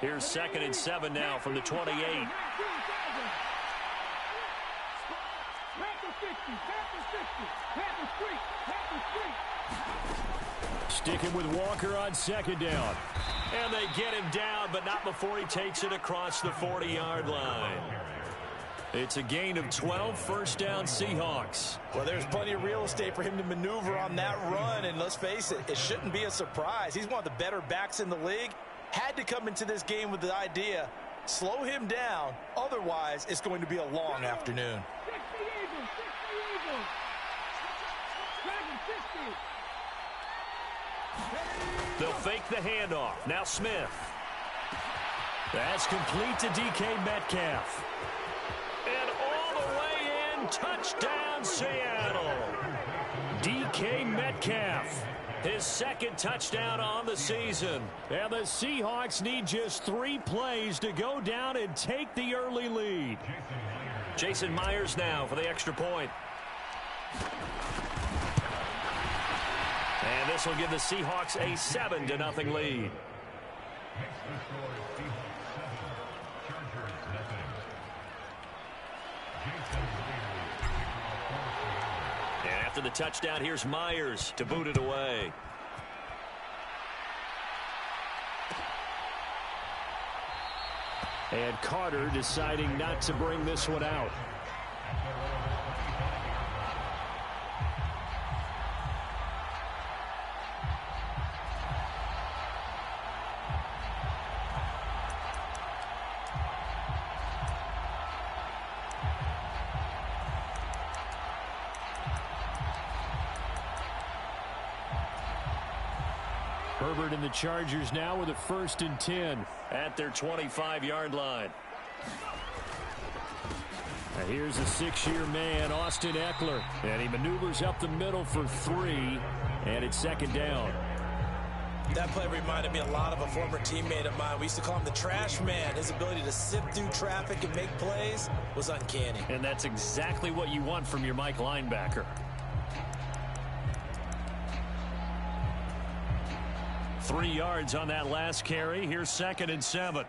Here's 2nd and 7 now from the 28. Sticking with Walker on 2nd down. And they get him down, but not before he takes it across the 40-yard line. It's a gain of 12, first down Seahawks. Well, there's plenty of real estate for him to maneuver on that run, and let's face it, it shouldn't be a surprise. He's one of the better backs in the league. Had to come into this game with the idea, slow him down, otherwise it's going to be a long afternoon. They'll fake the handoff. Now Smith. That's complete to DK Metcalf. And all the way in, touchdown Seattle. DK Metcalf, his 2nd touchdown on the season. And the Seahawks need just 3 plays to go down and take the early lead. Jason Myers now for the extra point. And this will give the Seahawks a 7-0 lead. And after the touchdown, here's Myers to boot it away. And Carter deciding not to bring this one out. Herbert and the Chargers now with a 1st and 10 at their 25-yard line. Now here's a 6-year man, Austin Eckler, and he maneuvers up the middle for 3, and it's 2nd down. That play reminded me a lot of a former teammate of mine. We used to call him the trash man. His ability to sift through traffic and make plays was uncanny. And that's exactly what you want from your Mike linebacker. 3 yards on that last carry. Here's 2nd and 7.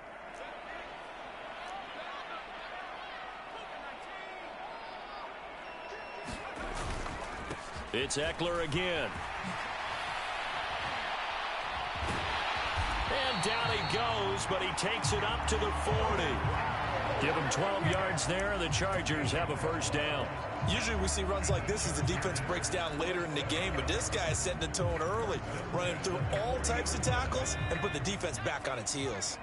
It's Eckler again. And down he goes, but he takes it up to the 40. Give him 12 yards there, and the Chargers have a 1st down. Usually we see runs like this as the defense breaks down later in the game, but this guy is setting the tone early, running through all types of tackles and put the defense back on its heels.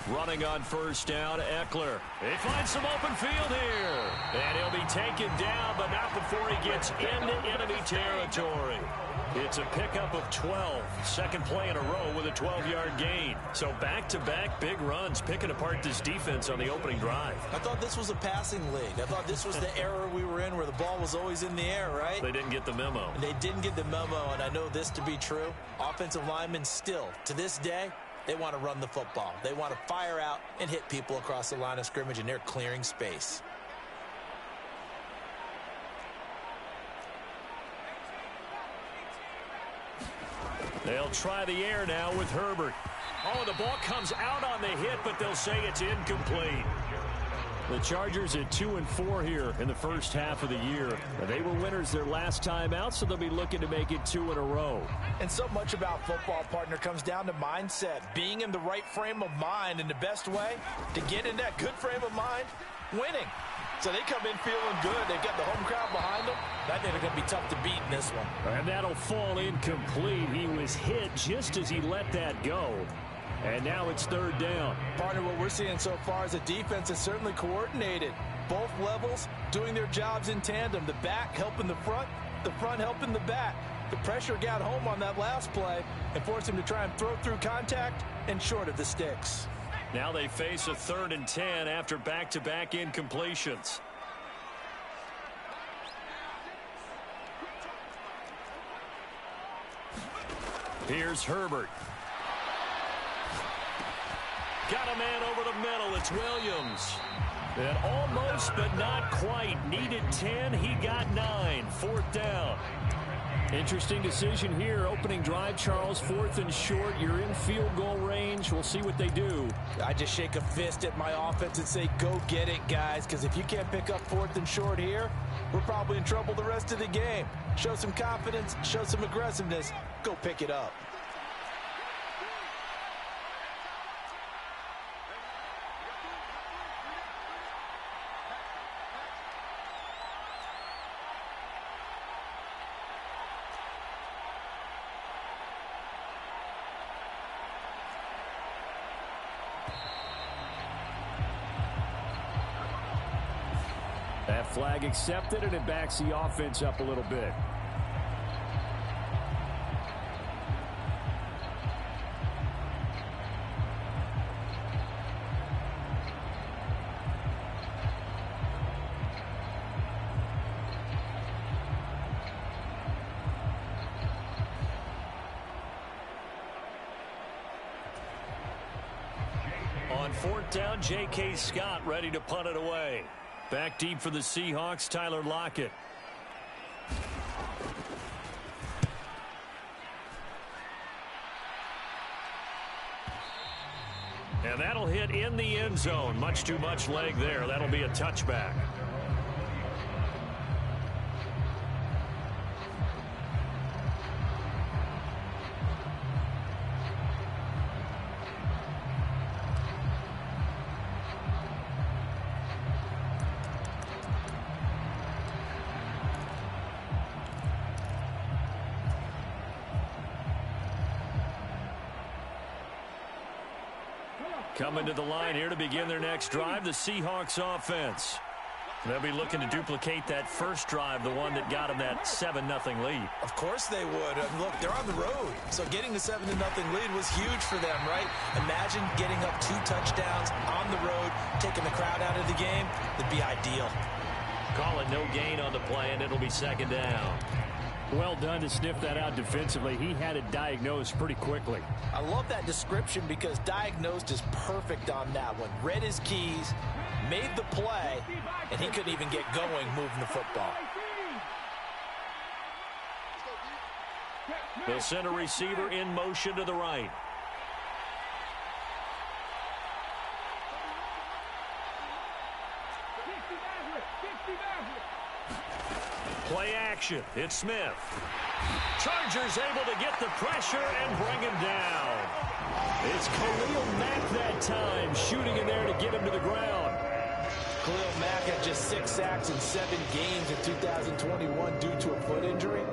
Running on 1st down, Eckler. He finds some open field here. And he'll be taken down, but not before he gets into enemy territory. It's a pickup of 12. 2nd play in a row with a 12-yard gain. So back-to-back big runs, picking apart this defense on the opening drive. I thought this was a passing league. I thought this was the era we were in where the ball was always in the air, right? They didn't get the memo. And they didn't get the memo, and I know this to be true. Offensive linemen still, to this day, they want to run the football. They want to fire out and hit people across the line of scrimmage, and they're clearing space. They'll try the air now with Herbert. Oh, the ball comes out on the hit, but they'll say it's incomplete. The Chargers at 2-4 here in the first half of the year. They were winners their last time out, so they'll be looking to make it 2 in a row. And so much about football, partner, comes down to mindset. Being in the right frame of mind, and the best way to get in that good frame of mind, winning. So they come in feeling good. They've got the home crowd behind them. I think they're going to be tough to beat in this one. And that'll fall incomplete. He was hit just as he let that go. And now it's 3rd down. Partner, what we're seeing so far is a defense is certainly coordinated. Both levels doing their jobs in tandem. The back helping the front helping the back. The pressure got home on that last play and forced him to try and throw through contact and short of the sticks. Now they face a 3rd and 10 after back-to-back incompletions. Here's Herbert. Got a man over the middle. It's Williams. And almost, but not quite. Needed 10. He got 9. 4th down. Interesting decision here. Opening drive, Charles. 4th and short. You're in field goal range. We'll see what they do. I just shake a fist at my offense and say, go get it, guys. Because if you can't pick up 4th and short here, we're probably in trouble the rest of the game. Show some confidence. Show some aggressiveness. Go pick it up. That flag accepted, and it backs the offense up a little bit. On 4th down, J.K. Scott ready to punt it away. Back deep for the Seahawks, Tyler Lockett. And that'll hit in the end zone. Much too much leg there. That'll be a touchback. Coming to the line here to begin their next drive, the Seahawks offense. They'll be looking to duplicate that first drive, the one that got them that 7-0 lead. Of course they would. Look, they're on the road. So getting the 7-0 lead was huge for them, right? Imagine getting up 2 touchdowns on the road, taking the crowd out of the game. It'd be ideal. Call it no gain on the play, and it'll be 2nd down. Well done to sniff that out defensively. He had it diagnosed pretty quickly. I love that description because diagnosed is perfect on that one. Read his keys, made the play, and he couldn't even get going moving the football. They'll send a receiver in motion to the right. Play action. It's Smith. Chargers able to get the pressure and bring him down. It's Khalil Mack that time, shooting in there to get him to the ground. Khalil Mack had just 6 sacks in 7 games in 2021 due to a foot injury.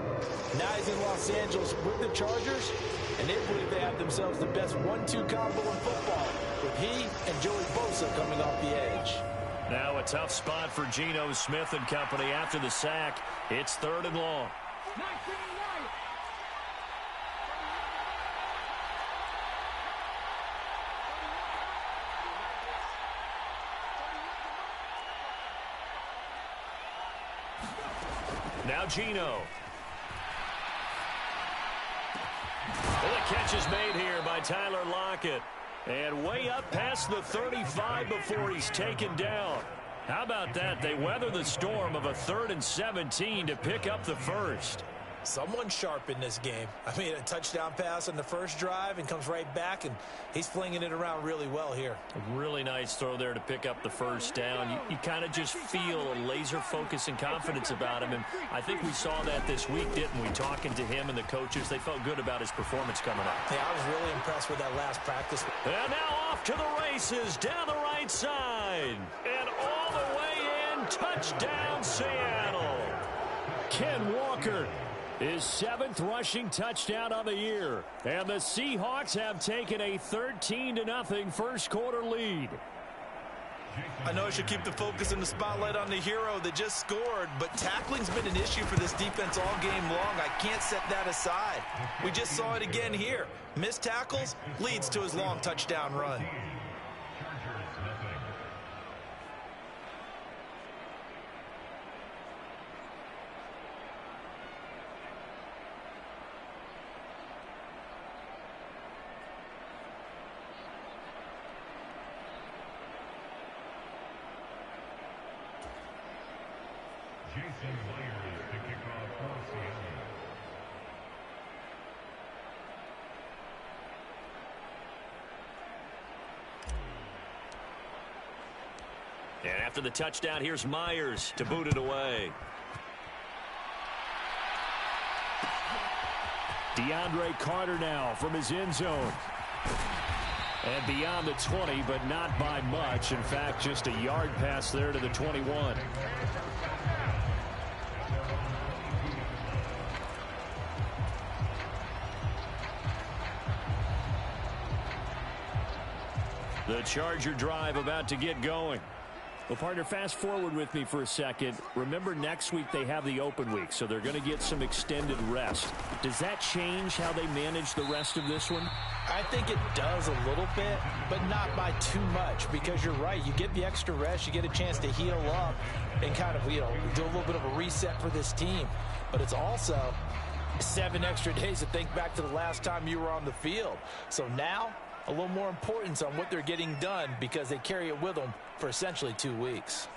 Now he's in Los Angeles with the Chargers, and they believe they have themselves the best 1-2 combo in football, with he and Joey Bosa coming off the edge. Now a tough spot for Geno Smith and company after the sack. It's 3rd and long. Now Geno. Well, the catch is made here by Tyler Lockett. And way up past the 35 before he's taken down. How about that? They weather the storm of a 3rd and 17 to pick up the first. Someone sharp in this game. I mean, a touchdown pass on the first drive and comes right back, and he's flinging it around really well here. A really nice throw there to pick up the first down. You kind of just feel a laser focus and confidence about him, and I think we saw that this week, didn't we? Talking to him and the coaches, they felt good about his performance coming up. Yeah, I was really impressed with that last practice. And now off to the races down the right side. And all the way in, touchdown Seattle. Ken Walker. His 7th rushing touchdown of the year. And the Seahawks have taken a 13-0 first quarter lead. I know I should keep the focus and the spotlight on the hero that just scored, but tackling's been an issue for this defense all game long. I can't set that aside. We just saw it again here. Missed tackles leads to his long touchdown run. And after the touchdown, here's Myers to boot it away. DeAndre Carter now from his end zone. And beyond the 20, but not by much. In fact, just a yard pass there to the 21. The Charger drive about to get going. Well, partner, fast forward with me for a second. Remember, next week they have the open week, so they're going to get some extended rest. Does that change how they manage the rest of this one? I think it does a little bit, but not by too much, because you're right. You get the extra rest, you get a chance to heal up and kind of, do a little bit of a reset for this team. But it's also 7 extra days to think back to the last time you were on the field. So now, a little more importance on what they're getting done because they carry it with them for essentially 2 weeks.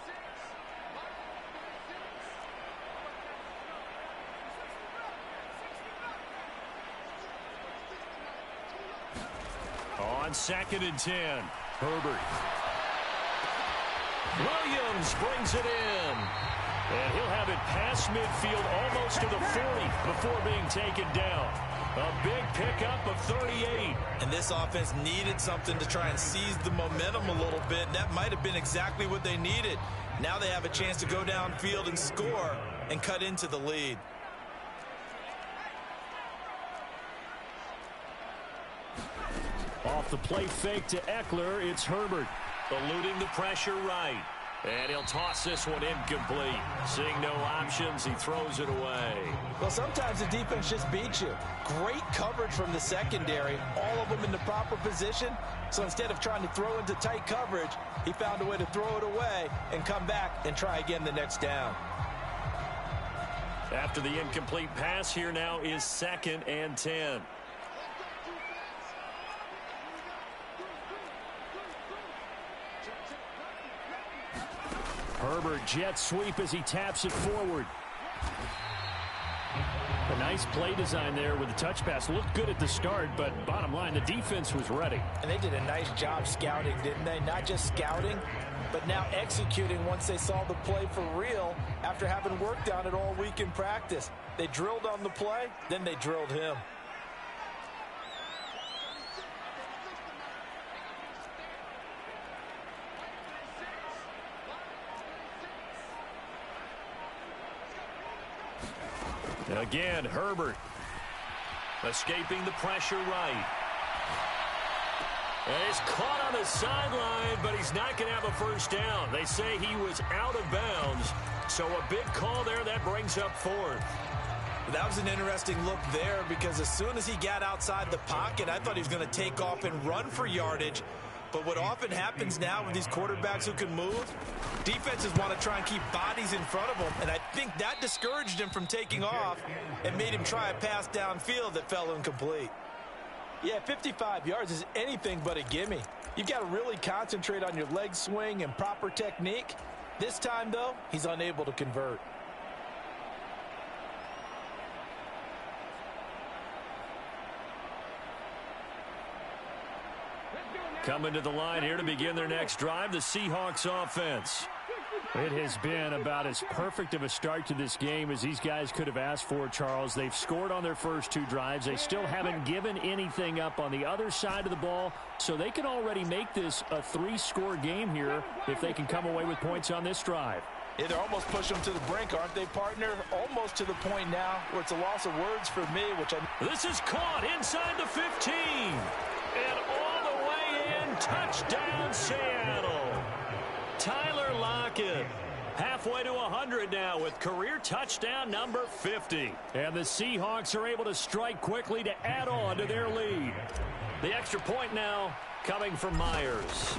On 2nd and 10, Herbert. Williams brings it in. And he'll have it past midfield almost to the 40 before being taken down. A big pickup of 38. And this offense needed something to try and seize the momentum a little bit. And that might have been exactly what they needed. Now they have a chance to go downfield and score and cut into the lead. Off the play fake to Eckler, it's Herbert. Eluding the pressure right. And he'll toss this one incomplete. Seeing no options, he throws it away. Well, sometimes the defense just beats you. Great coverage from the secondary, all of them in the proper position. So instead of trying to throw into tight coverage, he found a way to throw it away and come back and try again the next down. After the incomplete pass, here now is 2nd and 10. Herbert jet sweep as he taps it forward. A nice play design there with the touch pass. Looked good at the start, but bottom line, the defense was ready. And they did a nice job scouting, didn't they? Not just scouting, but now executing once they saw the play for real after having worked on it all week in practice. They drilled on the play, then they drilled him. Again, Herbert escaping the pressure right. And he's caught on the sideline, but he's not going to have a first down. They say he was out of bounds, so a big call there that brings up 4th. That was an interesting look there because as soon as he got outside the pocket, I thought he was going to take off and run for yardage. But what often happens now with these quarterbacks who can move, defenses want to try and keep bodies in front of them, and I think that discouraged him from taking off and made him try a pass downfield that fell incomplete. Yeah, 55 yards is anything but a gimme. You've got to really concentrate on your leg swing and proper technique. This time, though, he's unable to convert. Coming to the line here to begin their next drive, the Seahawks offense. It has been about as perfect of a start to this game as these guys could have asked for, Charles. They've scored on their first 2 drives. They still haven't given anything up on the other side of the ball, so they can already make this a 3-score game here if they can come away with points on this drive. Yeah, they're almost pushing them to the brink, aren't they, partner? Almost to the point now where it's a loss of words for me, which This is caught inside the 15. And all the way in, touchdown Seattle. Tyler Lockett halfway to 100 now with career touchdown number 50. And the Seahawks are able to strike quickly to add on to their lead. The extra point now coming from Myers.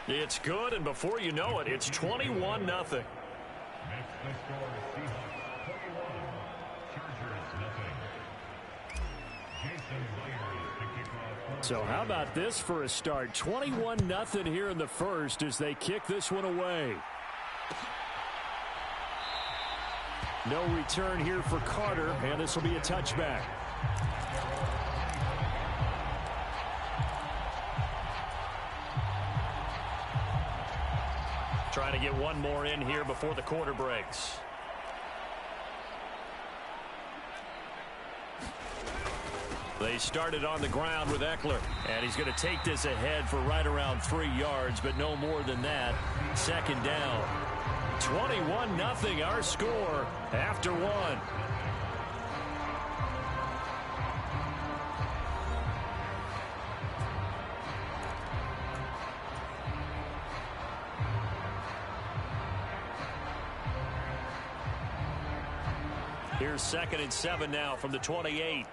It's good, and before you know it, it's 21-0. So how about this for a start? 21-0 here in the first as they kick this one away. No return here for Carter, and this will be a touchback. Trying to get one more in here before the quarter breaks. They started on the ground with Eckler, and he's going to take this ahead for right around 3 yards, but no more than that. Second down. 21-0 our score after one. Here's 2nd and 7 now from the 28.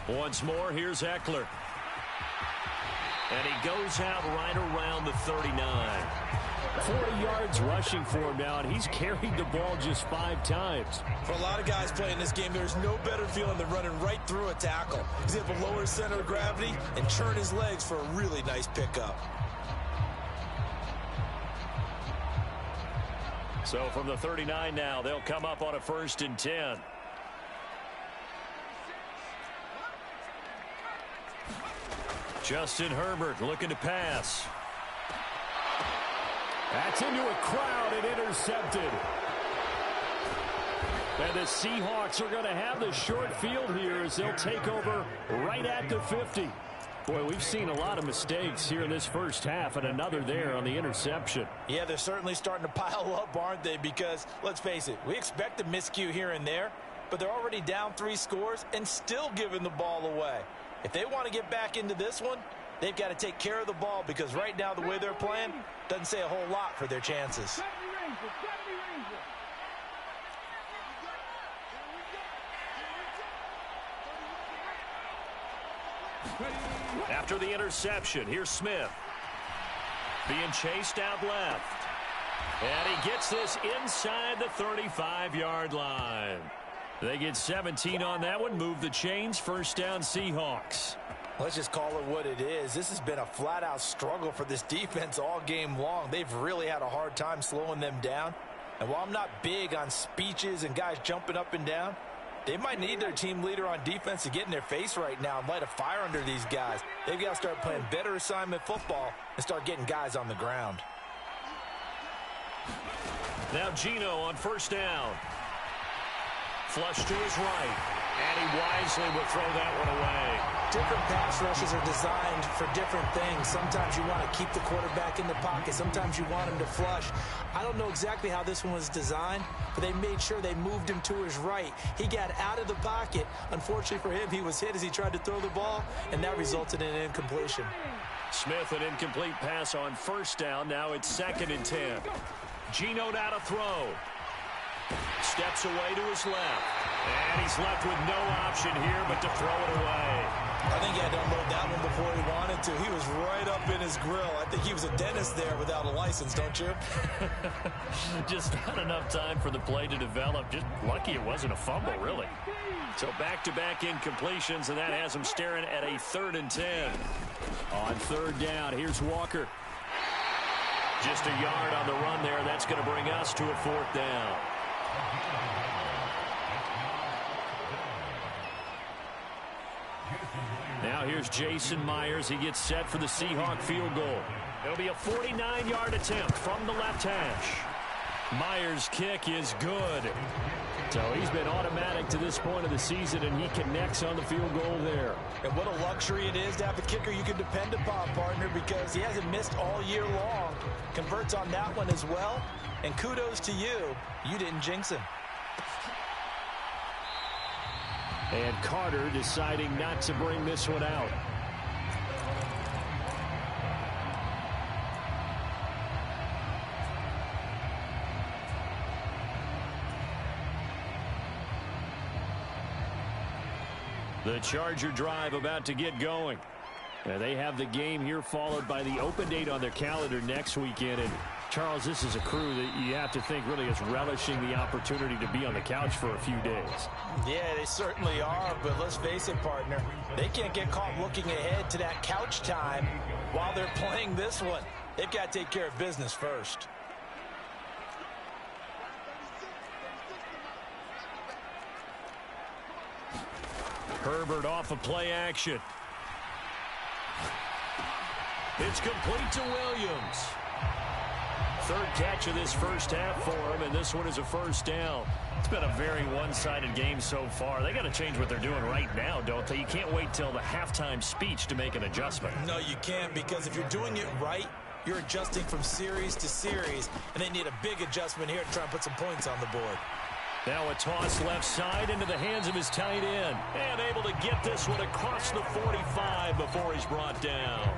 Once more, here's Eckler. And he goes out right around the 39. 40 yards rushing for him now, and he's carried the ball just 5 times. For a lot of guys playing this game, there's no better feeling than running right through a tackle. He's able to lower his center of gravity and churn his legs for a really nice pickup. So from the 39 now, they'll come up on a 1st and 10. Justin Herbert looking to pass. That's into a crowd and intercepted. And the Seahawks are going to have the short field here as they'll take over right at the 50. Boy, we've seen a lot of mistakes here in this first half, and another there on the interception. Yeah, they're certainly starting to pile up, aren't they? Because, let's face it, we expect a miscue here and there, but they're already down 3 scores and still giving the ball away. If they want to get back into this one, they've got to take care of the ball, because right now the way they're playing doesn't say a whole lot for their chances. After the interception, here's Smith. Being chased out left. And he gets this inside the 35-yard line. They get 17 on that one, move the chains, 1st down Seahawks. Let's just call it what it is. This has been a flat-out struggle for this defense all game long. They've really had a hard time slowing them down. And while I'm not big on speeches and guys jumping up and down, they might need their team leader on defense to get in their face right now and light a fire under these guys. They've got to start playing better assignment football and start getting guys on the ground. Now Geno on 1st down. Flush to his right, and he wisely will throw that one away. Different pass rushes are designed for different things. Sometimes you want to keep the quarterback in the pocket. Sometimes you want him to flush. I don't know exactly how this one was designed, but they made sure they moved him to his right. He got out of the pocket. Unfortunately for him, he was hit as he tried to throw the ball, and that resulted in an incompletion. Smith, an incomplete pass on 1st down. Now it's 2nd and 10. Geno now to throw. Steps away to his left. And he's left with no option here but to throw it away. I think he had to unload that one before he wanted to. He was right up in his grill. I think he was a dentist there without a license, don't you? Just not enough time for the play to develop. Just lucky it wasn't a fumble, really. So back-to-back incompletions, and that has him staring at a 3rd and 10. On 3rd down, here's Walker. Just a yard on the run there. That's going to bring us to a 4th down. Now here's Jason Myers. He gets set for the Seahawk field goal. It'll be a 49-yard attempt from the left hash. Myers' kick is good. So he's been automatic to this point of the season, and he connects on the field goal there. And what a luxury it is to have a kicker you can depend upon, partner, because he hasn't missed all year long. Converts on that one as well. And kudos to you. You didn't jinx him. And Carter deciding not to bring this one out. The Charger drive about to get going. They have the game here followed by the open date on their calendar next weekend. And Charles, this is a crew that you have to think really is relishing the opportunity to be on the couch for a few days. Yeah, they certainly are, but let's face it, partner. They can't get caught looking ahead to that couch time while they're playing this one. They've got to take care of business first. Herbert off of play action. It's complete to Williams. Third catch of this first half for him, and this one is a first down. It's been a very one-sided game so far. They got to change what they're doing right now, don't they? You can't wait till the halftime speech to make an adjustment. No, you can't, because if you're doing it right, you're adjusting from series to series, and they need a big adjustment here to try and put some points on the board. Now a toss left side into the hands of his tight end. And able to get this one across the 45 before he's brought down.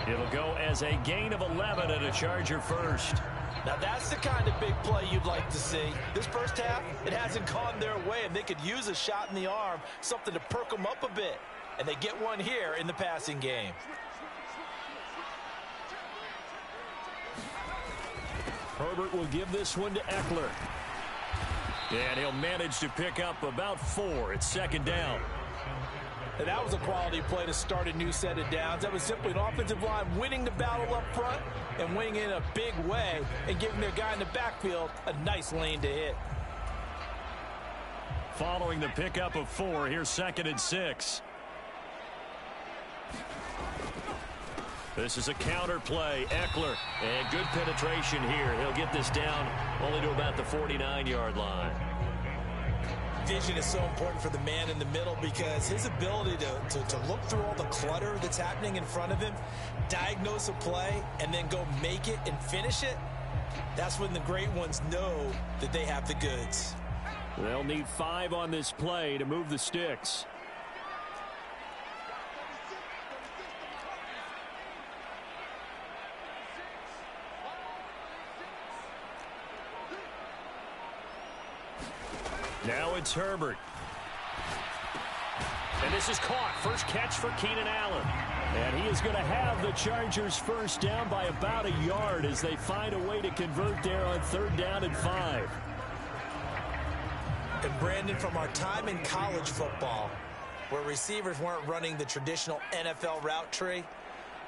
It'll go as a gain of 11 and a Charger first. Now that's the kind of big play you'd like to see. This first half, it hasn't gone their way, and they could use a shot in the arm, something to perk them up a bit. And they get one here in the passing game. Herbert will give this one to Eckler. And he'll manage to pick up about 4. It's second down. And that was a quality play to start a new set of downs. That was simply an offensive line winning the battle up front and winning in a big way and giving their guy in the backfield a nice lane to hit. Following the pickup of 4, here's 2nd and 6. This is a counter play. Eckler, and good penetration here. He'll get this down only to about the 49-yard line. Vision is so important for the man in the middle because his ability to look through all the clutter that's happening in front of him, diagnose a play, and then go make it and finish it, that's when the great ones know that they have the goods. They'll need 5 on this play to move the sticks. Now it's Herbert. And this is caught. First catch for Keenan Allen. And he is going to have the Chargers first down by about a yard as they find a way to convert there on 3rd down and 5. And Brandon, from our time in college football, where receivers weren't running the traditional NFL route tree,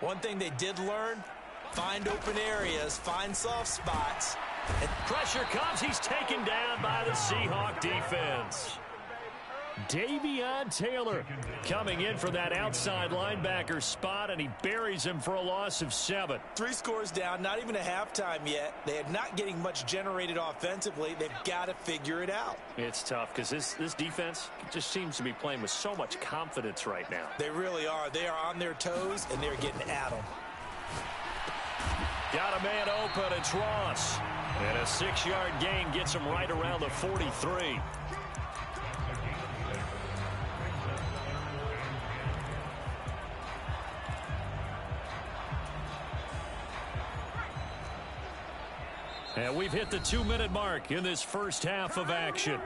one thing they did learn, find open areas, find soft spots. And pressure comes. He's taken down by the Seahawk defense. Davion Taylor coming in for that outside linebacker spot, and he buries him for a loss of 7. 3 scores down, not even a halftime yet. They are not getting much generated offensively. They've got to figure it out. It's tough because this defense just seems to be playing with so much confidence right now. They really are. They are on their toes, and they're getting at them. Got a man open. It's Ross. And a 6-yard gain gets him right around the 43. And we've hit the 2-minute mark in this first half of action.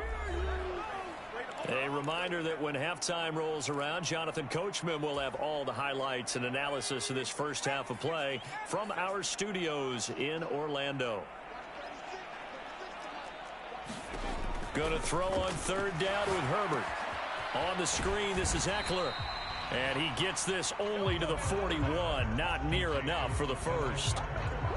A reminder that when halftime rolls around, Jonathan Coachman will have all the highlights and analysis of this first half of play from our studios in Orlando. Going to throw on 3rd down with Herbert. On the screen, this is Eckler. And he gets this only to the 41. Not near enough for the first.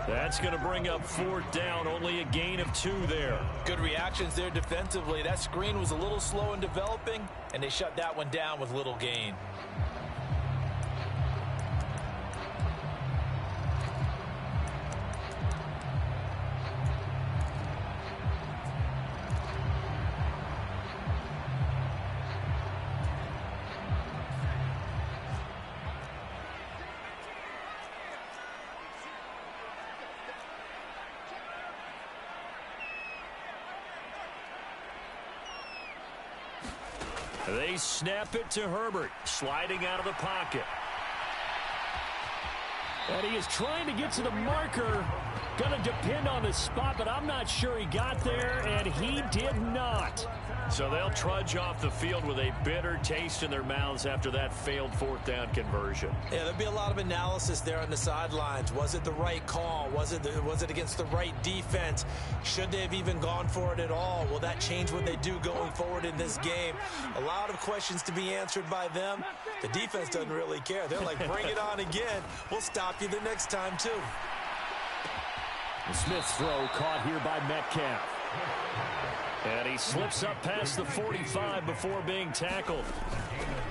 That's going to bring up 4th down. Only a gain of 2 there. Good reactions there defensively. That screen was a little slow in developing, and they shut that one down with little gain. They snap it to Herbert, sliding out of the pocket. And he is trying to get to the marker, Going to depend on the spot, but I'm not sure he got there, and he did not. So they'll trudge off the field with a bitter taste in their mouths after that failed fourth down conversion. Yeah, there'll be a lot of analysis there on the sidelines. Was it the right call? Was it against the right defense? Should they have even gone for it at all? Will that change what they do going forward in this game? A lot of questions to be answered by them. The defense doesn't really care. They're like, bring it on again. We'll stop you the next time, too. The Smith's throw caught here by Metcalf. And he slips up past the 45 before being tackled.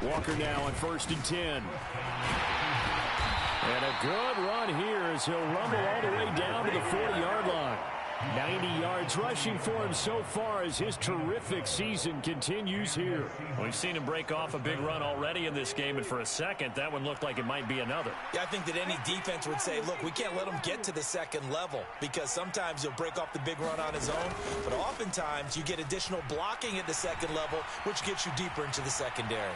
Walker now on 1st and 10. And a good run here as he'll rumble all the way down to the 40-yard line. 90 yards rushing for him so far as his terrific season continues here. We've seen him break off a big run already in this game, and for a second, that one looked like it might be another. Yeah, I think that any defense would say, look, we can't let him get to the second level because sometimes he'll break off the big run on his own, but oftentimes you get additional blocking at the second level, which gets you deeper into the secondary.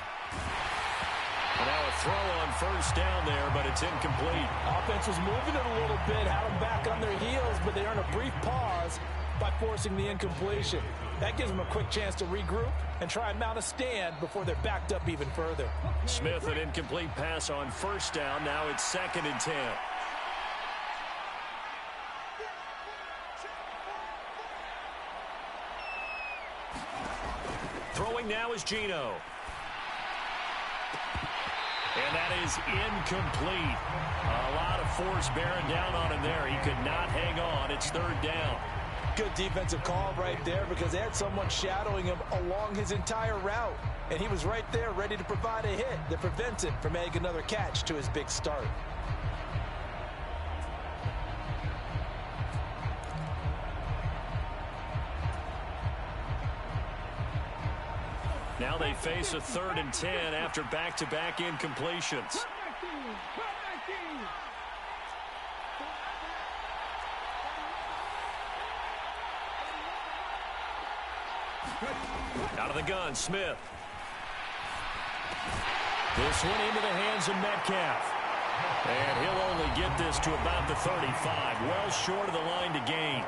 Now a throw on 1st down there, but it's incomplete. Offense was moving it a little bit, had them back on their heels, but they earn a brief pause by forcing the incompletion. That gives them a quick chance to regroup and try and mount a stand before they're backed up even further. Smith, an incomplete pass on 1st down. Now it's 2nd and 10. Throwing now is Geno. And that is incomplete. A lot of force bearing down on him there. He could not hang on. It's 3rd down. Good defensive call right there because they had someone shadowing him along his entire route. And he was right there ready to provide a hit that prevents him from making another catch to his big start. Now they face a 3rd and 10 after back-to-back incompletions. Out of the gun, Smith. This one into the hands of Metcalf. And he'll only get this to about the 35, well short of the line to gain.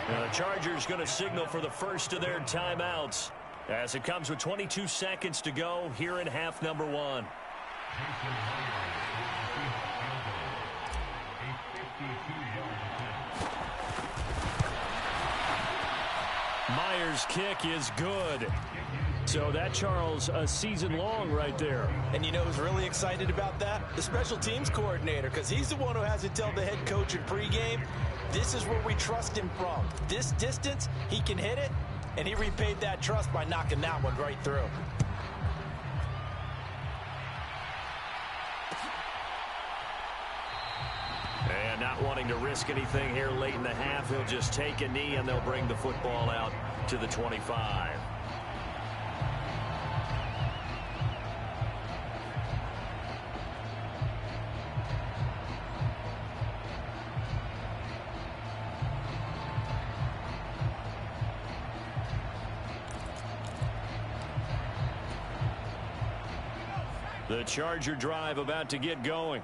Now the Chargers going to signal for the first of their timeouts, as it comes with 22 seconds to go here in half number 1. Myers' kick is good. So that, Charles, a season long right there. And you know who's really excited about that? The special teams coordinator, because he's the one who has to tell the head coach in pregame, this is where we trust him from. This distance, he can hit it. And he repaid that trust by knocking that one right through. And not wanting to risk anything here late in the half, he'll just take a knee and they'll bring the football out to the 25. The Charger drive about to get going.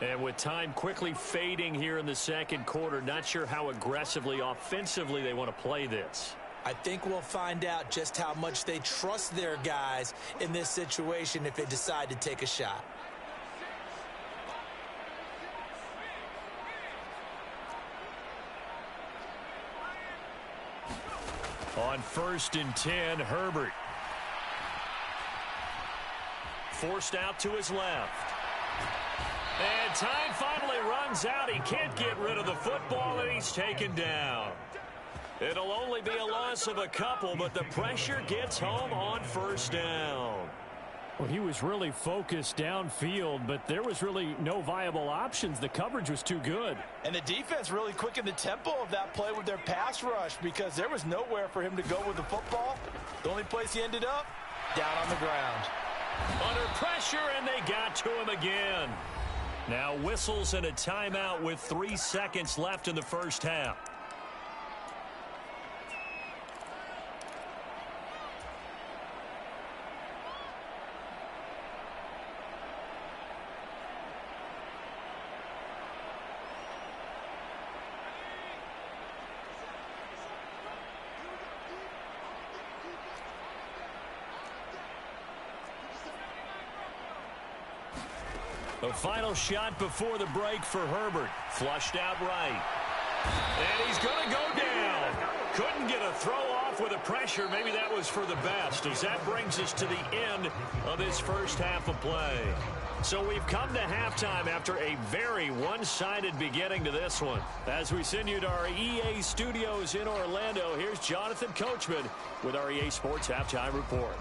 And with time quickly fading here in the second quarter, not sure how aggressively, offensively they want to play this. I think we'll find out just how much they trust their guys in this situation if they decide to take a shot. On 1st and 10, Herbert. Forced out to his left. And time finally runs out. He can't get rid of the football, and he's taken down. It'll only be a loss of a couple, but the pressure gets home on 1st down. Well, he was really focused downfield, but there was really no viable options. The coverage was too good. And the defense really quickened the tempo of that play with their pass rush because there was nowhere for him to go with the football. The only place he ended up, down on the ground. Under pressure, and they got to him again. Now whistles and a timeout with 3 seconds left in the first half. The final shot before the break for Herbert. Flushed out right. And he's going to go down. Couldn't get a throw off with the pressure. Maybe that was for the best, as that brings us to the end of this first half of play. So we've come to halftime after a very one-sided beginning to this one. As we send you to our EA studios in Orlando, here's Jonathan Coachman with our EA Sports Halftime Report.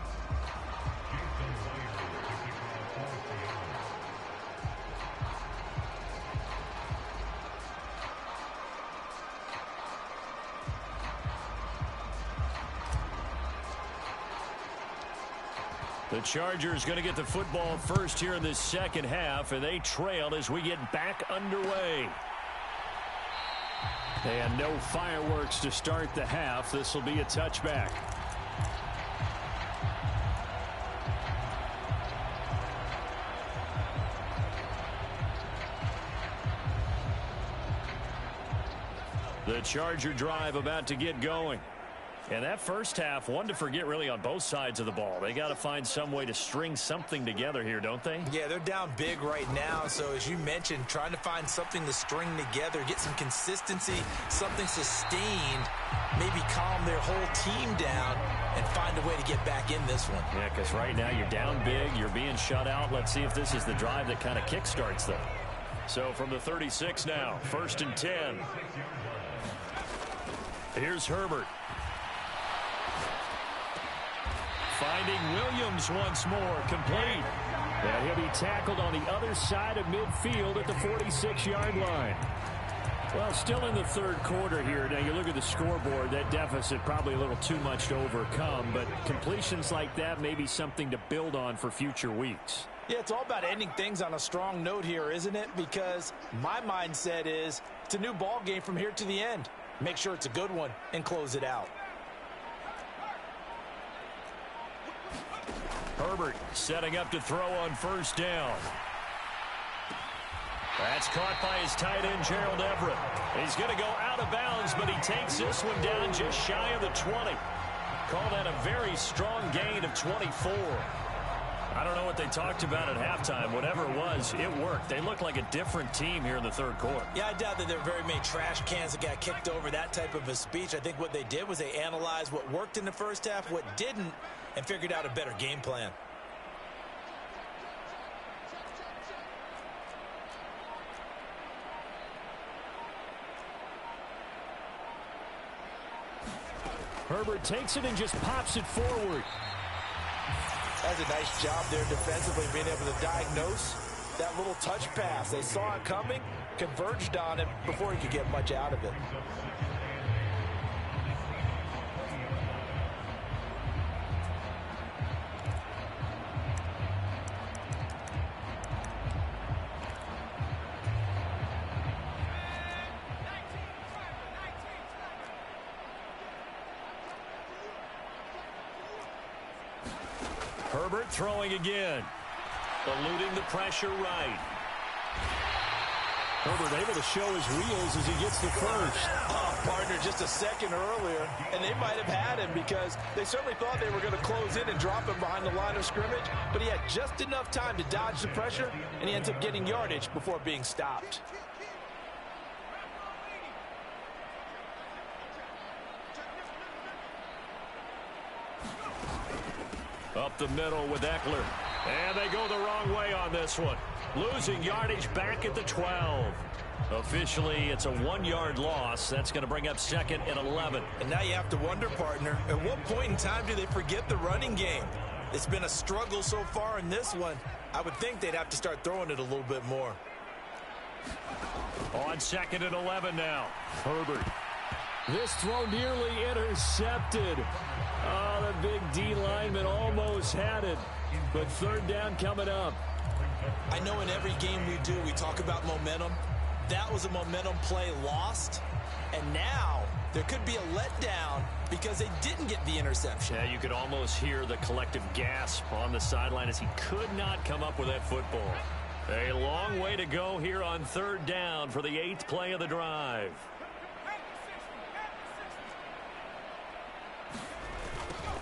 The Chargers going to get the football first here in this second half, and they trail as we get back underway. And no fireworks to start the half. This will be a touchback. The Charger drive about to get going. And that first half, one to forget really on both sides of the ball. They got to find some way to string something together here, don't they? Yeah, they're down big right now. So as you mentioned, trying to find something to string together, get some consistency, something sustained, maybe calm their whole team down and find a way to get back in this one. Yeah, because right now you're down big, you're being shut out. Let's see if this is the drive that kind of kickstarts them. So from the 36 now, 1st and 10. Here's Herbert. Finding Williams once more, complete. And he'll be tackled on the other side of midfield at the 46-yard line. Well, still in the third quarter here. Now, you look at the scoreboard, that deficit probably a little too much to overcome, but completions like that may be something to build on for future weeks. Yeah, it's all about ending things on a strong note here, isn't it? Because my mindset is it's a new ball game from here to the end. Make sure it's a good one and close it out. Herbert setting up to throw on first down. That's caught by his tight end, Gerald Everett. He's going to go out of bounds, but he takes this one down just shy of the 20. Call that a very strong gain of 24. I don't know what they talked about at halftime. Whatever it was, it worked. They look like a different team here in the third quarter. Yeah, I doubt that there were very many trash cans that got kicked over, that type of a speech. I think what they did was they analyzed what worked in the first half, what didn't, and figured out a better game plan. Herbert takes it and just pops it forward. That's a nice job there defensively, being able to diagnose that little touch pass. They saw it coming, converged on it before he could get much out of it. Herbert throwing again. Eluding the pressure right. Herbert able to show his wheels as he gets the first. Oh, partner, just a second earlier, and they might have had him because they certainly thought they were going to close in and drop him behind the line of scrimmage, but he had just enough time to dodge the pressure, and he ends up getting yardage before being stopped. Up the middle with Eckler. And they go the wrong way on this one. Losing yardage back at the 12. Officially, it's a 1-yard loss. That's going to bring up 2nd and 11. And now you have to wonder, partner, at what point in time do they forget the running game? It's been a struggle so far in this one. I would think they'd have to start throwing it a little bit more. On 2nd and 11 now. Herbert. This throw nearly intercepted. Oh, the big D lineman almost had it. But third down coming up. I know in every game we do, we talk about momentum. That was a momentum play lost. And now there could be a letdown because they didn't get the interception. Yeah, you could almost hear the collective gasp on the sideline as he could not come up with that football. A long way to go here on third down for the 8th play of the drive.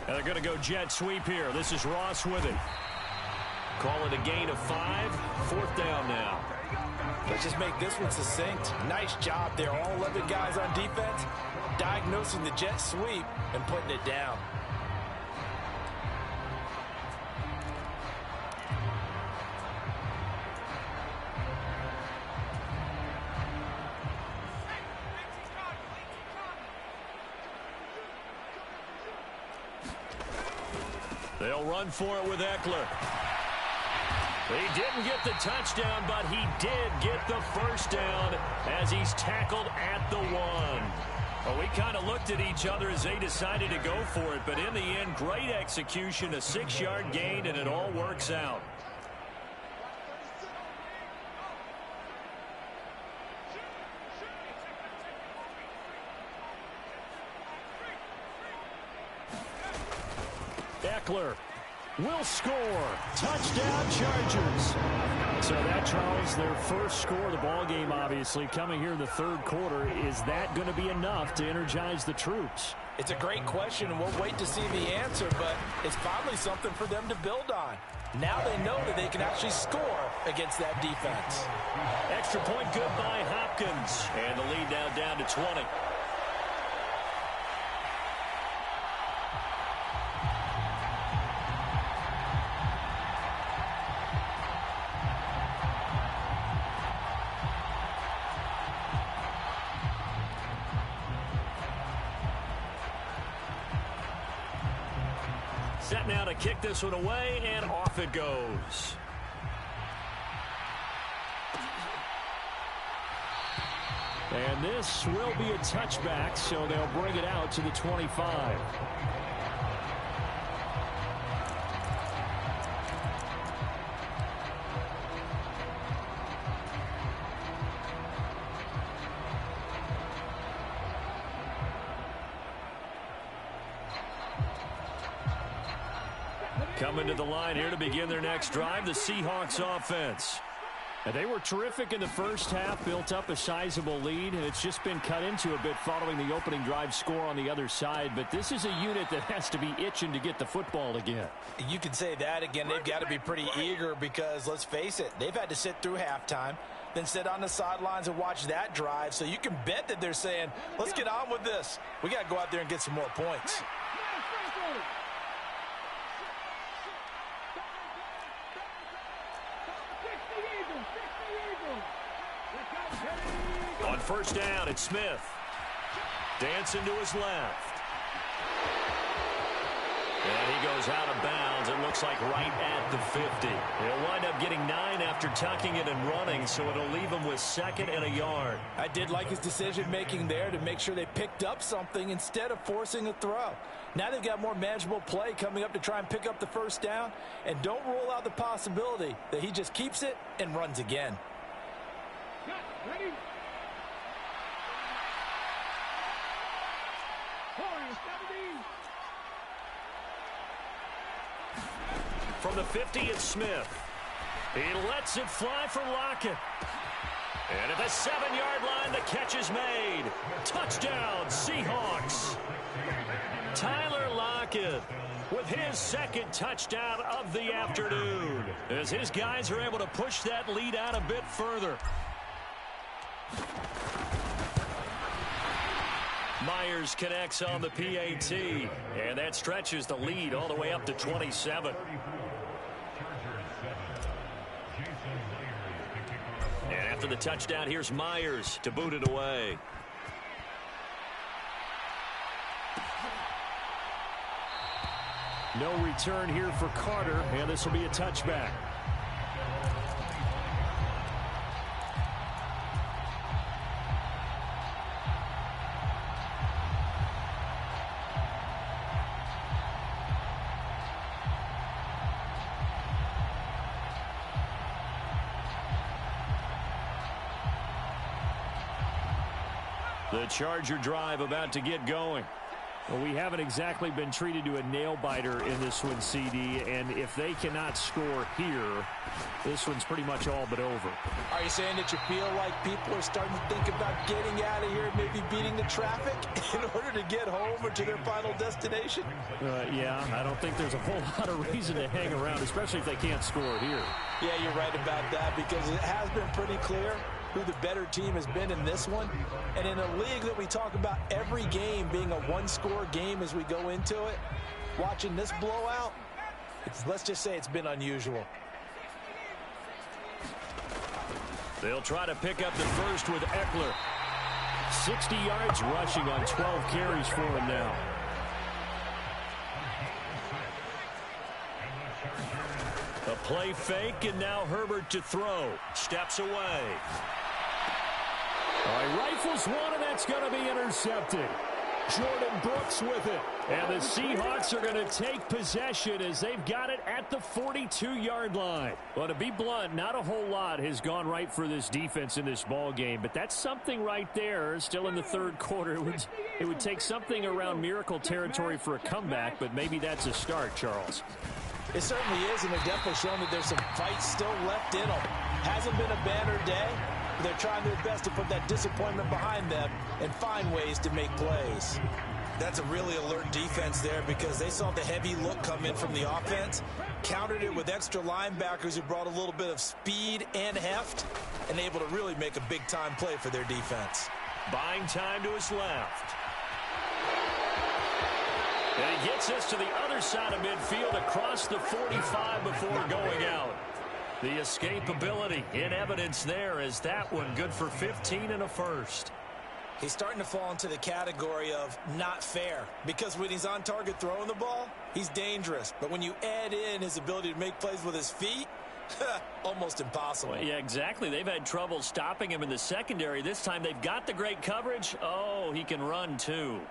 And they're going to go jet sweep here. This is Ross with it. Call it a gain of 5. 4th down now. Let's just make this one succinct. Nice job there. All 11 guys on defense diagnosing the jet sweep and putting it down. They'll run for it with Eckler. He didn't get the touchdown, but he did get the first down as he's tackled at the 1. Well, we kind of looked at each other as they decided to go for it, but in the end, great execution, a 6-yard gain, and it all works out. Eckler will score. Touchdown, Chargers. So that, Charles, their first score of the ball game, obviously, coming here in the 3rd quarter. Is that going to be enough to energize the troops? It's a great question, and we'll wait to see the answer, but it's finally something for them to build on. Now they know that they can actually score against that defense. Extra point good by Hopkins. And the lead now down to 20. Set now to kick this one away, and off it goes. And this will be a touchback, so they'll bring it out to the 25. Coming to the line here to begin their next drive, the Seahawks offense. And they were terrific in the first half, built up a sizable lead, and it's just been cut into a bit following the opening drive score on the other side. But this is a unit that has to be itching to get the football again. You can say that again. They've got to be pretty eager because, let's face it, they've had to sit through halftime, then sit on the sidelines and watch that drive. So you can bet that they're saying, let's get on with this. We got to go out there and get some more points. On first down, it's Smith. Dancing to his left. And he goes out of bounds. It looks like right at the 50. He'll wind up getting 9 after tucking it and running, so it'll leave him with 2nd and a yard. I did like his decision-making there to make sure they picked up something instead of forcing a throw. Now they've got more manageable play coming up to try and pick up the first down, and don't rule out the possibility that he just keeps it and runs again. Ready? From the 50, it's Smith. He lets it fly for Lockett. And at the 7-yard line, the catch is made. Touchdown, Seahawks. Tyler Lockett with his 2nd touchdown of the afternoon, as his guys are able to push that lead out a bit further. Myers connects on the PAT, and that stretches the lead all the way up to 27. And after the touchdown, here's Myers to boot it away. No return here for Carter, and this will be a touchback. The Charger drive about to get going. Well, we haven't exactly been treated to a nail-biter in this one, CD, and if they cannot score here, this one's pretty much all but over. Are you saying that you feel like people are starting to think about getting out of here, maybe beating the traffic in order to get home or to their final destination? Yeah, I don't think there's a whole lot of reason to hang around, especially if they can't score here. Yeah, you're right about that, because it has been pretty clear who the better team has been in this one. And in a league that we talk about every game being a one-score game as we go into it, watching this blowout, let's just say it's been unusual. They'll try to pick up the first with Eckler. 60 yards rushing on 12 carries for him now. A play fake, and now Herbert to throw. Steps away. All right, rifles one, and that's going to be intercepted. Jordan Brooks with it. And the Seahawks are going to take possession as they've got it at the 42-yard line. Well, to be blunt, not a whole lot has gone right for this defense in this ball game, but that's something right there. Still in the third quarter. It would take something around miracle territory for a comeback, but maybe that's a start, Charles. It certainly is, and they're definitely showing that there's some fight still left in them. Hasn't been a banner day. They're trying their best to put that disappointment behind them and find ways to make plays. That's a really alert defense there, because they saw the heavy look come in from the offense, countered it with extra linebackers who brought a little bit of speed and heft, and able to really make a big-time play for their defense. Buying time to his left. And he gets us to the other side of midfield across the 45 before going out. The escapability in evidence there, as that one good for 15 and a first. He's starting to fall into the category of not fair, because when he's on target throwing the ball, he's dangerous. But when you add in his ability to make plays with his feet, almost impossible. Well, yeah, exactly. They've had trouble stopping him in the secondary. This time they've got the great coverage. Oh, he can run too.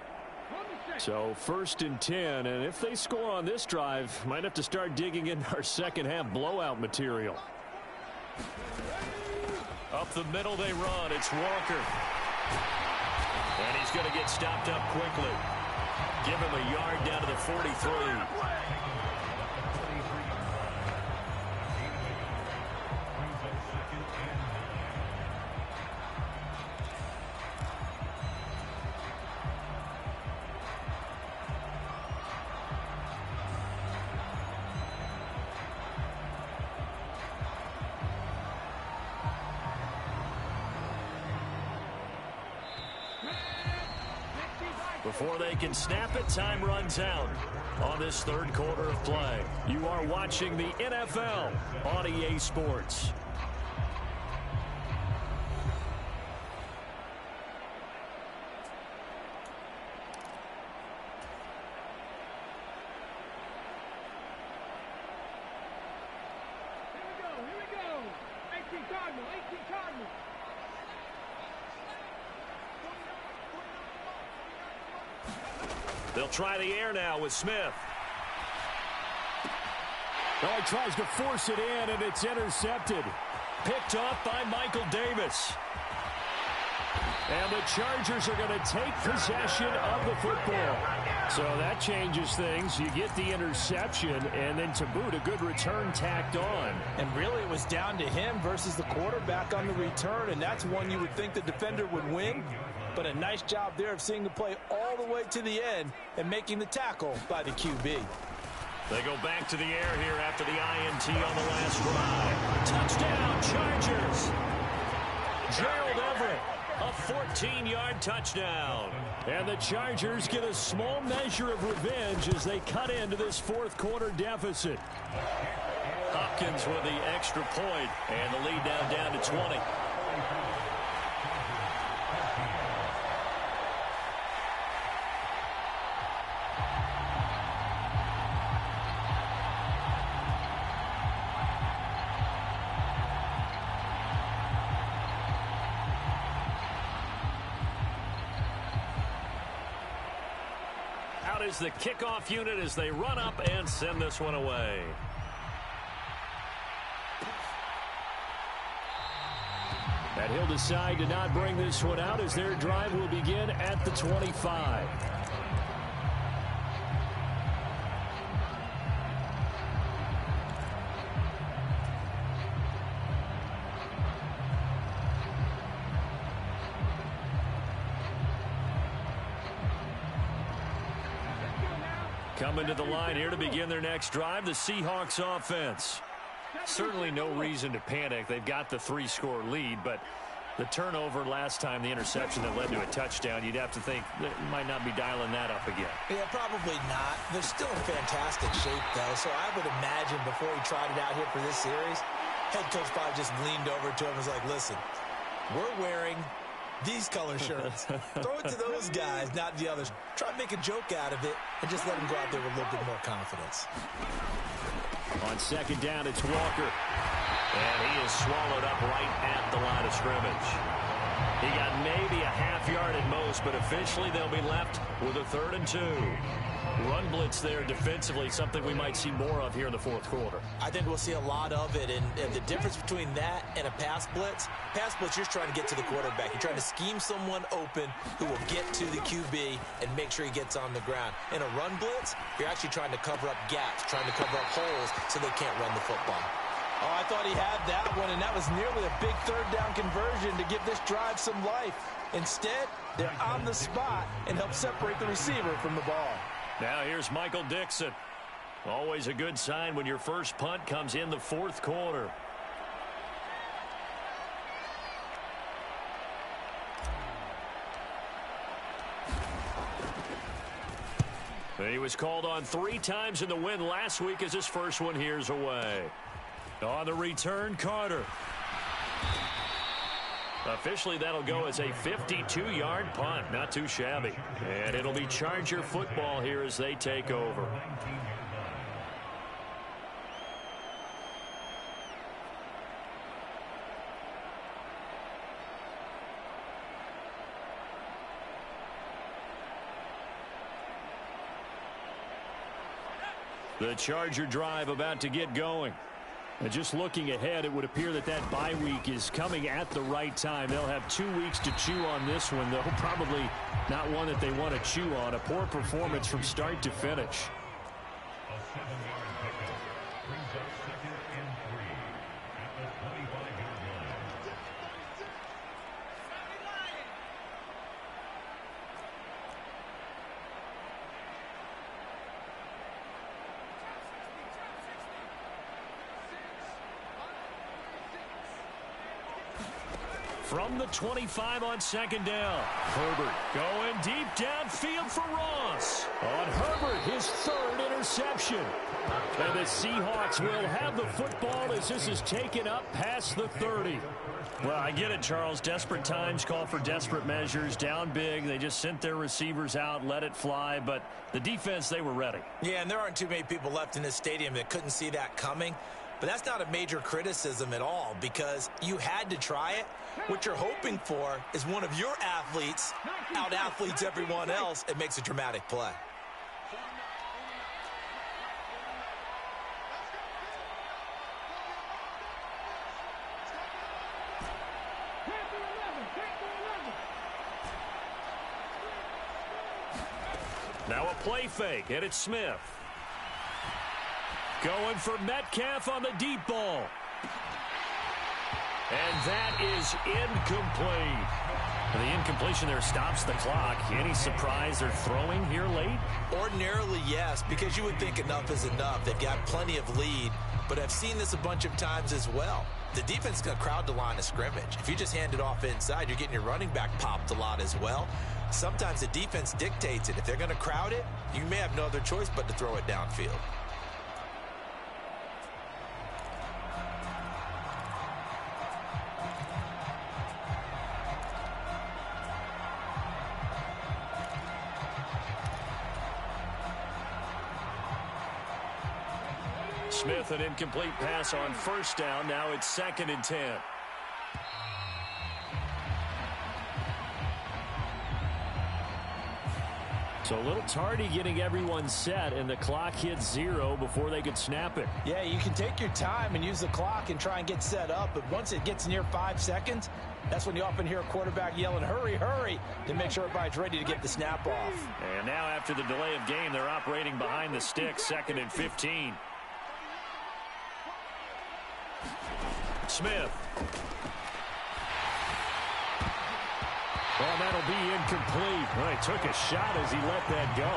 So 1st and 10, and if they score on this drive, might have to start digging in our second half blowout material. Up the middle they run. It's Walker. And he's going to get stopped up quickly. Give him a yard down to the 43. Before they can snap it, time runs out on this third quarter of play. You are watching the NFL on EA Sports. Here we go. 18 Cardinal. They'll try the air now with Smith. Oh, he tries to force it in, and it's intercepted. Picked off by Michael Davis. And the Chargers are going to take possession of the football. So that changes things. You get the interception, and then to boot, a good return tacked on. And really, it was down to him versus the quarterback on the return, and that's one you would think the defender would win. But a nice job there of seeing the play all the way to the end and making the tackle by the QB. They go back to the air here after the INT on the last drive. Touchdown, Chargers. Gerald Everett, a 14-yard touchdown. And the Chargers get a small measure of revenge as they cut into this fourth quarter deficit. Hopkins with the extra point, and the lead down to 20. Is the kickoff unit as they run up and send this one away. And he'll decide to not bring this one out as their drive will begin at the 25. Coming to the line here to begin their next drive, the Seahawks offense. Certainly no reason to panic. They've got the 3-score lead, but the turnover last time, the interception that led to a touchdown, you'd have to think they might not be dialing that up again. Yeah, probably not. They're still in fantastic shape, though, so I would imagine before he tried it out here for this series, head coach probably just leaned over to him and was like, listen, we're wearing these color shirts. Throw it to those guys, not the others. Try to make a joke out of it and just let them go out there with a little bit more confidence. On second down, it's Walker. And he is swallowed up right at the line of scrimmage. He got maybe a half yard at most, but officially they'll be left with a 3rd and 2. Run blitz there defensively, something we might see more of here in the 4th quarter. I think we'll see a lot of it, and the difference between that and a pass blitz, you're just trying to get to the quarterback. You're trying to scheme someone open who will get to the QB and make sure he gets on the ground. In a run blitz, you're actually trying to cover up gaps, trying to cover up holes so they can't run the football. Oh, I thought he had that one, and that was nearly a big 3rd down conversion to give this drive some life. Instead, they're on the spot and help separate the receiver from the ball. Now here's Michael Dixon. Always a good sign when your first punt comes in the 4th quarter. He was called on 3 times in the win last week as his first one here's away. On the return, Carter. Officially, that'll go as a 52-yard punt. Not too shabby. And it'll be Charger football here as they take over. The Charger drive about to get going. And just looking ahead, it would appear that bye week is coming at the right time. They'll have 2 weeks to chew on this one, though. Probably not one that they want to chew on. A poor performance from start to finish. From the 25 on second down. Herbert going deep downfield for Ross. On Herbert, his 3rd interception. And the Seahawks will have the football as this is taken up past the 30. Well, I get it, Charles. Desperate times call for desperate measures. Down big. They just sent their receivers out, let it fly. But the defense, they were ready. Yeah, and there aren't too many people left in this stadium that couldn't see that coming. But that's not a major criticism at all because you had to try it. What you're hoping for is one of your athletes out-athletes everyone else and makes a dramatic play. Now a play fake, and it's Smith. Going for Metcalf on the deep ball. And that is incomplete. The incompletion there stops the clock. Any surprise they're throwing here late? Ordinarily, yes, because you would think enough is enough. They've got plenty of lead, but I've seen this a bunch of times as well. The defense is going to crowd the line of scrimmage. If you just hand it off inside, you're getting your running back popped a lot as well. Sometimes the defense dictates it. If they're going to crowd it, you may have no other choice but to throw it downfield. Smith, an incomplete pass on first down. Now it's 2nd and 10. So a little tardy getting everyone set, and the clock hits 0 before they could snap it. Yeah, you can take your time and use the clock and try and get set up, but once it gets near 5 seconds, that's when you often hear a quarterback yelling, hurry, hurry, to make sure everybody's ready to get the snap off. And now after the delay of game, they're operating behind the stick, 2nd and 15. Smith. Well, that'll be incomplete. Well, he took a shot as he let that go.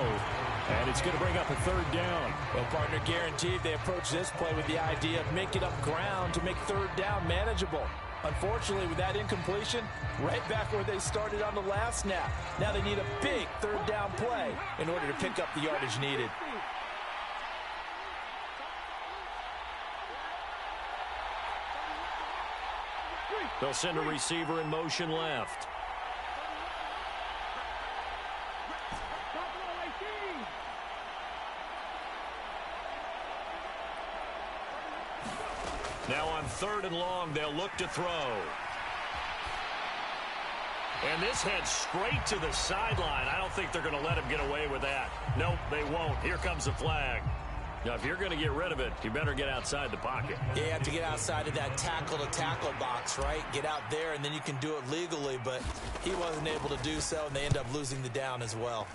And it's going to bring up a third down. Well, partner, guaranteed they approach this play with the idea of making up ground to make third down manageable. Unfortunately, with that incompletion, right back where they started on the last snap. Now they need a big third down play in order to pick up the yardage needed. They'll send a receiver in motion left. Now on 3rd and long, they'll look to throw. And this heads straight to the sideline. I don't think they're going to let him get away with that. Nope, they won't. Here comes the flag. Now, if you're going to get rid of it, you better get outside the pocket. Yeah, you have to get outside of that tackle-to-tackle box, right? Get out there, and then you can do it legally, but he wasn't able to do so, and they end up losing the down as well.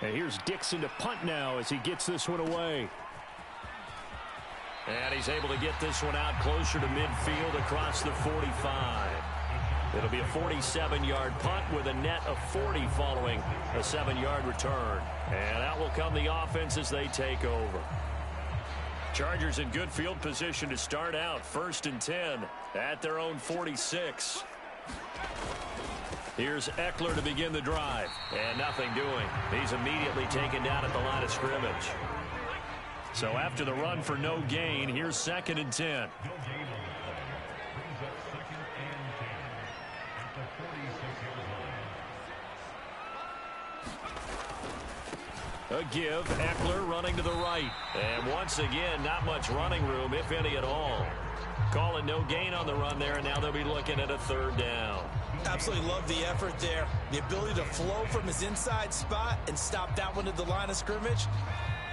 And here's Dixon to punt now as he gets this one away. And he's able to get this one out closer to midfield across the 45. It'll be a 47-yard punt with a net of 40 following a 7-yard return. And out will come the offense as they take over. Chargers in good field position to start out. 1st and 10 at their own 46. Here's Eckler to begin the drive. And nothing doing. He's immediately taken down at the line of scrimmage. So after the run for no gain, here's 2nd and 10. A give, Eckler running to the right. And once again, not much running room, if any at all. Calling no gain on the run there, and now they'll be looking at a 3rd down. Absolutely love the effort there. The ability to flow from his inside spot and stop that one at the line of scrimmage.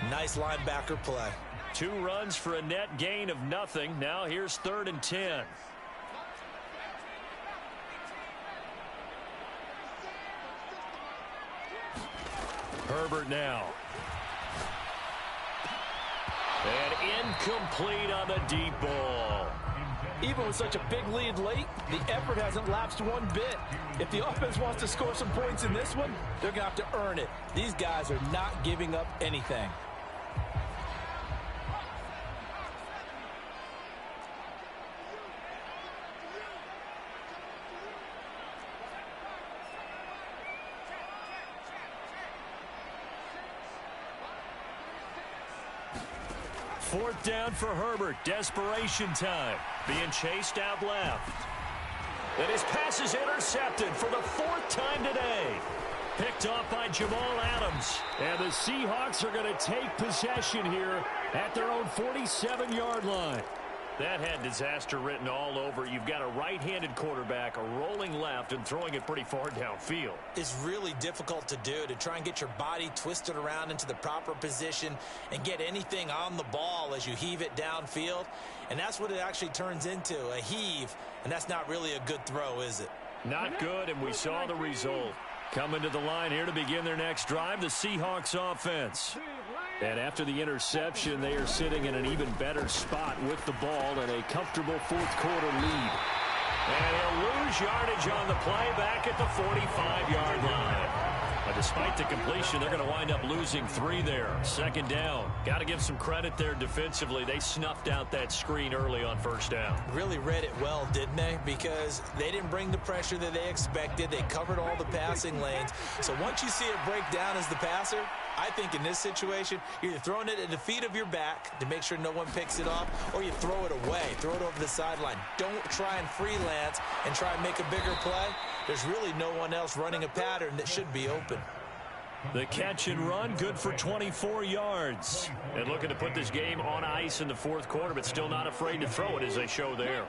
Nice linebacker play. 2 runs for a net gain of nothing. Now here's 3rd and 10. Herbert now. And incomplete on the deep ball. Even with such a big lead late, the effort hasn't lapsed one bit. If the offense wants to score some points in this one, they're going to have to earn it. These guys are not giving up anything. Fourth down for Herbert. Desperation time. Being chased out left. And his pass is intercepted for the 4th time today. Picked off by Jamal Adams. And the Seahawks are going to take possession here at their own 47-yard line. That had disaster written all over. You've got a right-handed quarterback, a rolling left, and throwing it pretty far downfield. It's really difficult to do, to try and get your body twisted around into the proper position and get anything on the ball as you heave it downfield. And that's what it actually turns into, a heave. And that's not really a good throw, is it? Not good, and we saw the result. Coming to the line here to begin their next drive, the Seahawks offense. And after the interception, they are sitting in an even better spot with the ball and a comfortable 4th quarter lead. And he'll lose yardage on the play back at the 45-yard line. But despite the completion, they're going to wind up losing 3 there. 2nd down. Got to give some credit there defensively. They snuffed out that screen early on 1st down. Really read it well, didn't they? Because they didn't bring the pressure that they expected. They covered all the passing lanes. So once you see it break down as the passer, I think in this situation, you're either throwing it at the feet of your back to make sure no one picks it off, or you throw it away, throw it over the sideline. Don't try and freelance and try and make a bigger play. There's really no one else running a pattern that should be open. The catch and run, good for 24 yards. And looking to put this game on ice in the 4th quarter, but still not afraid to throw it as they show there.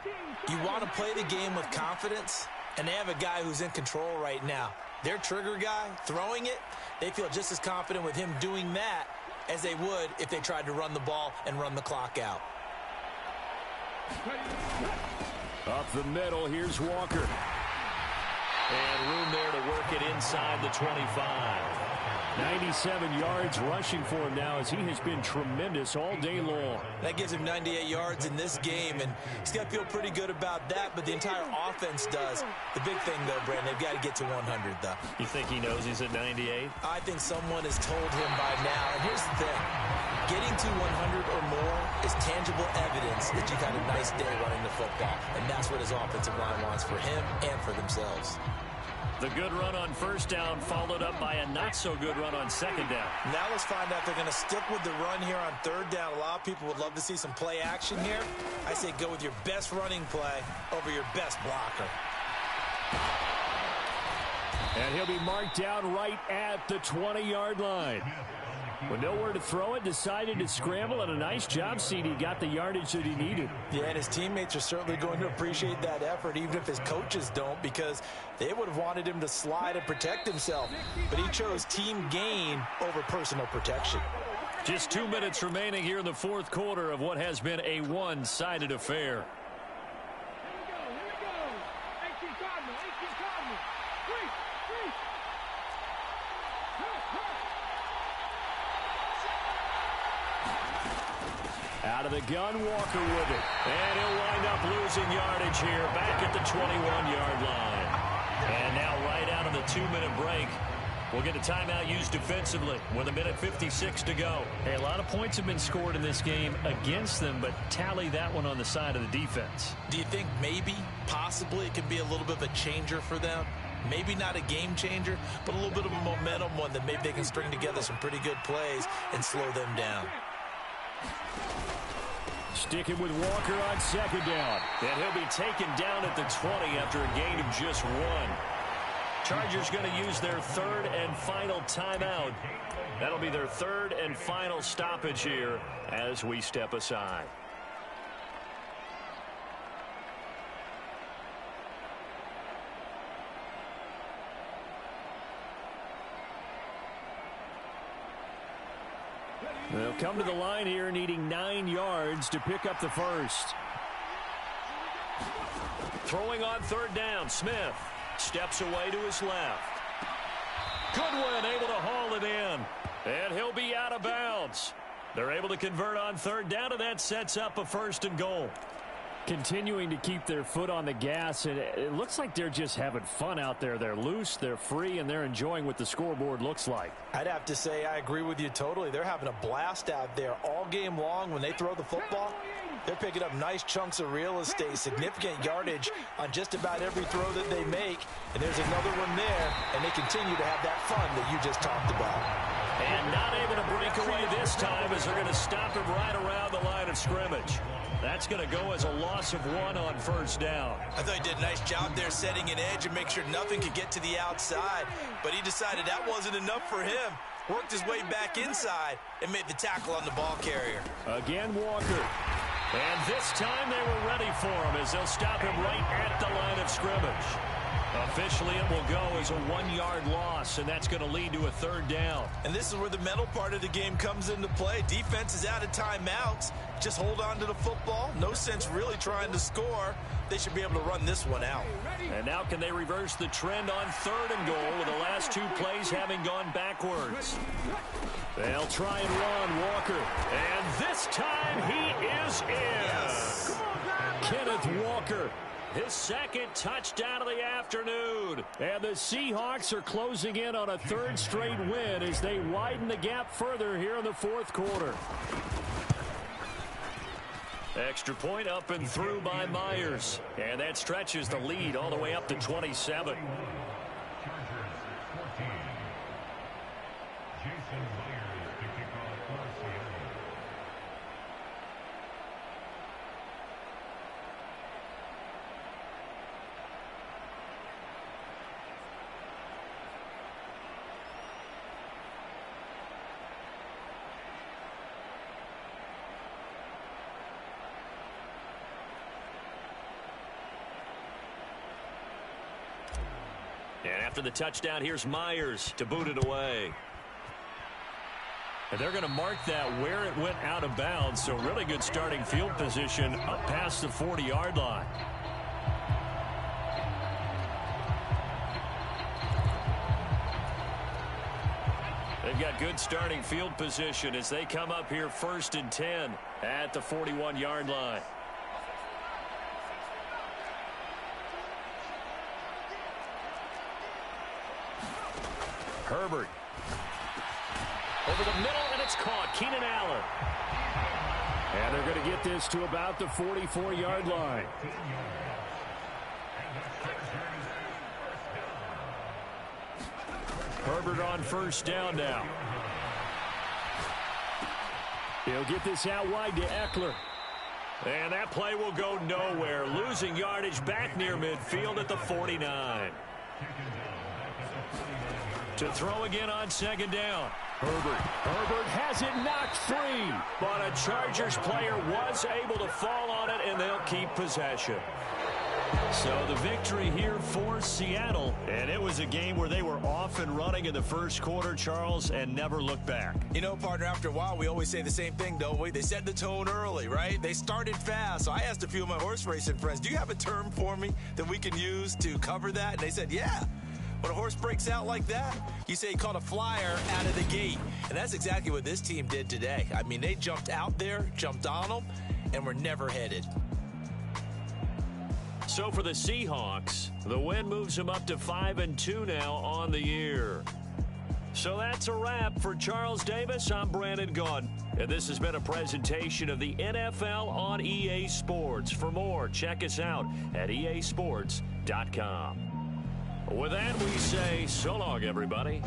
You want to play the game with confidence, and they have a guy who's in control right now. Their trigger guy, throwing it, they feel just as confident with him doing that as they would if they tried to run the ball and run the clock out. Up the middle, here's Walker. And room there to work it inside the 25. 97 yards rushing for him now as he has been tremendous all day long. That gives him 98 yards in this game, and he's got to feel pretty good about that, but the entire offense does. The big thing, though, Brandon, they've got to get to 100, though. You think he knows he's at 98? I think someone has told him by now, and here's the thing. Getting to 100 or more is tangible evidence that you've had a nice day running the football, and that's what his offensive line wants for him and for themselves. The good run on first down followed up by a not-so-good run on second down. Now let's find out if they're going to stick with the run here on third down. A lot of people would love to see some play action here. I say go with your best running play over your best blocker. And he'll be marked down right at the 20-yard line. With nowhere to throw it, decided to scramble, and a nice job, CD. Got the yardage that he needed. Yeah, and his teammates are certainly going to appreciate that effort, even if his coaches don't, because they would have wanted him to slide and protect himself. But he chose team gain over personal protection. Just 2 minutes remaining here in the fourth quarter of what has been a one-sided affair. Here we go. 18 Cardinal. Three. Out of the gun, Walker with it. And he'll wind up losing yardage here back at the 21-yard line. And now right out of the 2-minute break, we'll get a timeout used defensively with 1:56 to go. Hey, a lot of points have been scored in this game against them, but tally that one on the side of the defense. Do you think maybe, possibly, it can be a little bit of a changer for them? Maybe not a game changer, but a little bit of a momentum one that maybe they can string together some pretty good plays and slow them down. Sticking with Walker on second down. And he'll be taken down at the 20 after a gain of just 1. Chargers going to use their third and final timeout. That'll be their third and final stoppage here as we step aside. They'll come to the line here needing 9 yards to pick up the first. Throwing on third down, Smith steps away to his left. Goodwin able to haul it in, and he'll be out of bounds. They're able to convert on third down, and that sets up a first and goal. Continuing to keep their foot on the gas, and it looks like they're just having fun out there. They're loose, they're free, and they're enjoying what the scoreboard looks like. I'd have to say I agree with you totally. They're having a blast out there all game long. When they throw the football, they're picking up nice chunks of real estate, significant yardage on just about every throw that they make. And there's another one there, and they continue to have that fun that you just talked about. And not able to break away this time as they're going to stop him right around the line of scrimmage. That's going to go as a loss of 1 on first down. I thought he did a nice job there setting an edge and make sure nothing could get to the outside. But he decided that wasn't enough for him. Worked his way back inside and made the tackle on the ball carrier. Again, Walker. And this time they were ready for him as they'll stop him right at the line of scrimmage. Officially, it will go as a 1-yard loss, and that's going to lead to a third down. And this is where the mental part of the game comes into play. Defense is out of timeouts. Just hold on to the football. No sense really trying to score. They should be able to run this one out. And now can they reverse the trend on third and goal with the last 2 plays having gone backwards? They'll try and run Walker. And this time he is in. Yes. Kenneth Walker. His second touchdown of the afternoon. And the Seahawks are closing in on a third straight win as they widen the gap further here in the fourth quarter. Extra point up and through by Myers. And that stretches the lead all the way up to 27. And after the touchdown, here's Myers to boot it away. And they're going to mark that where it went out of bounds, so really good starting field position up past the 40-yard line. good starting field position as they come up here 1st and 10 at the 41-yard line. Herbert. Over the middle, and it's caught. Keenan Allen. And they're going to get this to about the 44-yard line. Herbert on 1st down now. He'll get this out wide to Eckler. And that play will go nowhere. Losing yardage back near midfield at the 49. To throw again on 2nd down. Herbert has it knocked free. But a Chargers player was able to fall on it, and they'll keep possession. So the victory here for Seattle. And it was a game where they were off and running in the first quarter, Charles, and never looked back. You know, partner, after a while, we always say the same thing, don't we? They set the tone early, right? They started fast. So I asked a few of my horse racing friends, do you have a term for me that we can use to cover that? And they said, yeah. When a horse breaks out like that, you say he caught a flyer out of the gate. And that's exactly what this team did today. I mean, they jumped out there, jumped on them, and were never headed. So for the Seahawks, the win moves them up to 5-2 now on the year. So that's a wrap for Charles Davis. I'm Brandon Gaudin, and this has been a presentation of the NFL on EA Sports. For more, check us out at easports.com. With that, we say so long, everybody.